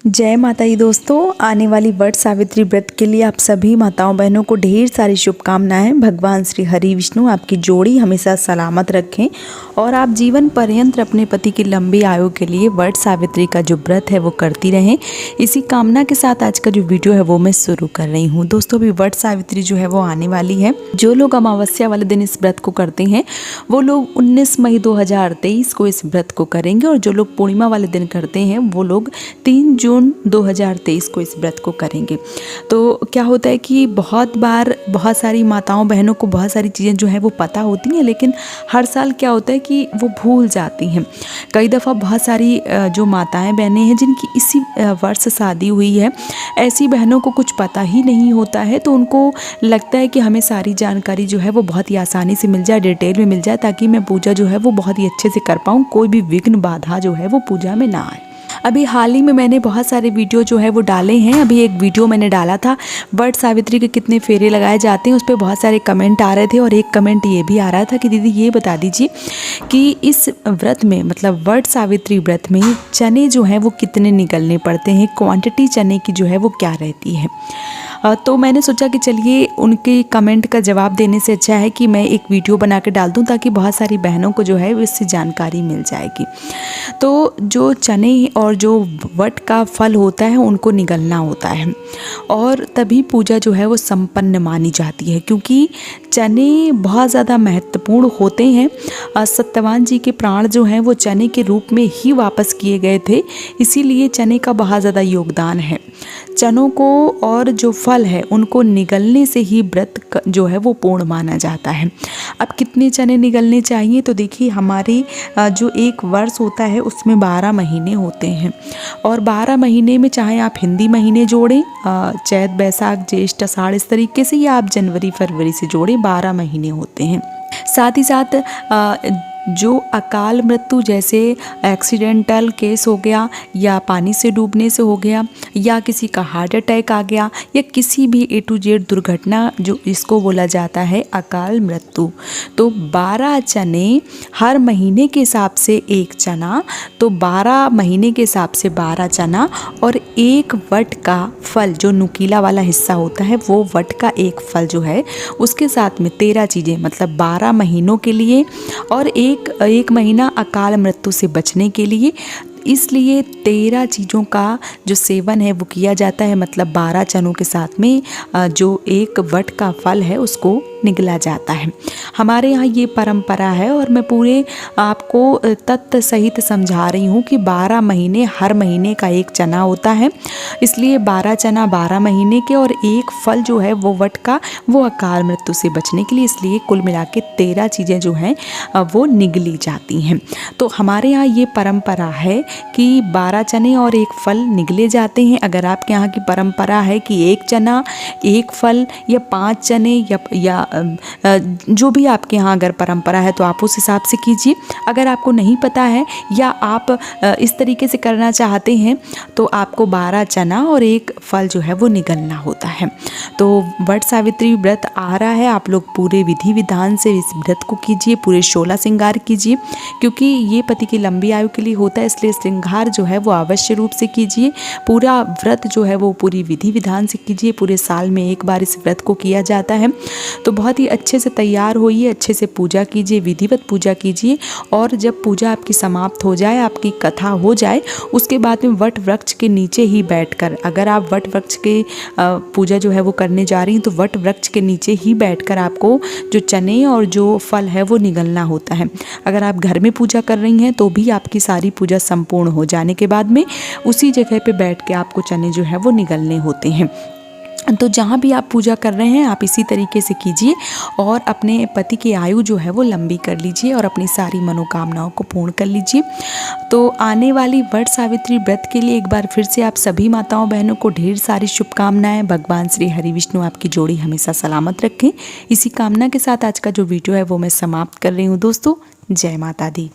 जय माता दी दोस्तों। आने वाली वट सावित्री व्रत के लिए आप सभी माताओं बहनों को ढेर सारी शुभकामनाएं। भगवान श्री हरि विष्णु आपकी जोड़ी हमेशा सलामत रखें और आप जीवन पर्यंत अपने पति की लंबी आयु के लिए वट सावित्री का जो व्रत है वो करती रहें। इसी कामना के साथ आज का जो वीडियो है वो मैं शुरू कर रही हूँ। दोस्तों अभी वट सावित्री जो है वो आने वाली है। जो लोग अमावस्या वाले दिन इस व्रत को करते हैं वो लोग 19 मई 2023 को इस व्रत को करेंगे और जो लोग पूर्णिमा वाले दिन करते हैं वो लोग 3 जून 2023 को इस व्रत को करेंगे। तो क्या होता है कि बहुत बार बहुत सारी माताओं बहनों को बहुत सारी चीज़ें जो है वो पता होती हैं, लेकिन हर साल क्या होता है कि वो भूल जाती हैं। कई दफ़ा बहुत सारी जो माताएं बहनें हैं जिनकी इसी वर्ष शादी हुई है, ऐसी बहनों को कुछ पता ही नहीं होता है, तो उनको लगता है कि हमें सारी जानकारी जो है वो बहुत ही आसानी से मिल जाए, डिटेल में मिल जाए, ताकि मैं पूजा जो है वो बहुत ही अच्छे से कर पाऊँ, कोई भी विघ्न बाधा जो है वो पूजा में ना आए। अभी हाल ही में मैंने बहुत सारे वीडियो जो है वो डाले हैं। अभी एक वीडियो मैंने डाला था वट सावित्री के कितने फेरे लगाए जाते हैं, उस पर बहुत सारे कमेंट आ रहे थे और एक कमेंट ये भी आ रहा था कि दीदी ये बता दीजिए कि इस व्रत में मतलब वट सावित्री व्रत में चने जो हैं वो कितने निकलने पड़ते हैं, क्वांटिटी चने की जो है वो क्या रहती है। तो मैंने सोचा कि चलिए उनके कमेंट का जवाब देने से अच्छा है कि मैं एक वीडियो बना के डाल दूं, ताकि बहुत सारी बहनों को जो है इससे जानकारी मिल जाएगी। तो जो चने और जो वट का फल होता है उनको निगलना होता है और तभी पूजा जो है वो संपन्न मानी जाती है, क्योंकि चने बहुत ज़्यादा महत्वपूर्ण होते हैं। सत्यवान जी के प्राण जो हैं वो चने के रूप में ही वापस किए गए थे, इसीलिए चने का बहुत ज़्यादा योगदान है। चनों को और जो फल है उनको निगलने से ही व्रत जो है वो पूर्ण माना जाता है। अब कितने चने निगलने चाहिए, तो देखिए हमारी जो एक वर्ष होता है उसमें 12 महीने होते हैं और 12 महीने में चाहे आप हिंदी महीने जोड़ें, चैत बैसाख ज्येष्ठ आषाढ़ इस तरीके से, या आप जनवरी फरवरी से जोड़ें, 12 महीने होते हैं। साथ ही साथ जो अकाल मृत्यु जैसे एक्सीडेंटल केस हो गया, या पानी से डूबने से हो गया, या किसी का हार्ट अटैक आ गया, या किसी भी A to Z दुर्घटना जो इसको बोला जाता है अकाल मृत्यु, तो 12 चने हर महीने के हिसाब से एक चना, तो 12 महीने के हिसाब से 12 चना और एक वट का फल जो नुकीला वाला हिस्सा होता है वो वट का एक फल जो है, उसके साथ में 13 चीज़ें मतलब 12 महीनों के लिए और एक महीना अकाल मृत्यु से बचने के लिए, इसलिए 13 चीज़ों का जो सेवन है वो किया जाता है। मतलब 12 चनों के साथ में जो एक वट का फल है उसको निगला जाता है। हमारे यहाँ ये परंपरा है और मैं पूरे आपको तथ्य सहित समझा रही हूँ कि 12 महीने हर महीने का एक चना होता है, इसलिए 12 चना 12 महीने के और एक फल जो है वो वट का, वो अकाल मृत्यु से बचने के लिए, इसलिए कुल मिला के 13 चीज़ें जो हैं वो निगली जाती हैं। तो हमारे यहाँ ये परंपरा है कि 12 चने और एक फल निगले जाते हैं। अगर आपके यहाँ की परंपरा है कि एक चना एक फल या 5 चने या जो भी आपके यहाँ अगर परंपरा है तो आप उस हिसाब से कीजिए। अगर आपको नहीं पता है या आप इस तरीके से करना चाहते हैं तो आपको 12 चना और एक फल जो है वो निगलना होता है। तो वट सावित्री व्रत आ रहा है, आप लोग पूरे विधि विधान से इस व्रत को कीजिए, पूरे 16 श्रृंगार कीजिए, क्योंकि ये पति की लंबी आयु के लिए होता है, इसलिए श्रृंगार जो है वो अवश्य रूप से कीजिए। पूरा व्रत जो है वो पूरी विधि विधान से कीजिए। पूरे साल में एक बार इस व्रत को किया जाता है, तो बहुत ही अच्छे से तैयार होइए, अच्छे से पूजा कीजिए, विधिवत पूजा कीजिए। और जब पूजा आपकी समाप्त हो जाए, आपकी कथा हो जाए, उसके बाद में वट वृक्ष के नीचे ही बैठकर, अगर आप वट वृक्ष के पूजा जो है वो करने जा रही हैं तो वट वृक्ष के नीचे ही बैठकर आपको जो चने और जो फल है वो निगलना होता है। अगर आप घर में पूजा कर रही हैं तो भी आपकी सारी पूजा संपूर्ण हो जाने के बाद में उसी जगह पे बैठ के आपको चने जो है वो निगलने होते हैं। तो जहाँ भी आप पूजा कर रहे हैं आप इसी तरीके से कीजिए और अपने पति की आयु जो है वो लंबी कर लीजिए और अपनी सारी मनोकामनाओं को पूर्ण कर लीजिए। तो आने वाली वट सावित्री व्रत के लिए एक बार फिर से आप सभी माताओं बहनों को ढेर सारी शुभकामनाएं। भगवान श्री हरि विष्णु आपकी जोड़ी हमेशा सलामत रखें। इसी कामना के साथ आज का जो वीडियो है वो मैं समाप्त कर रही हूँ। दोस्तों जय माता दी।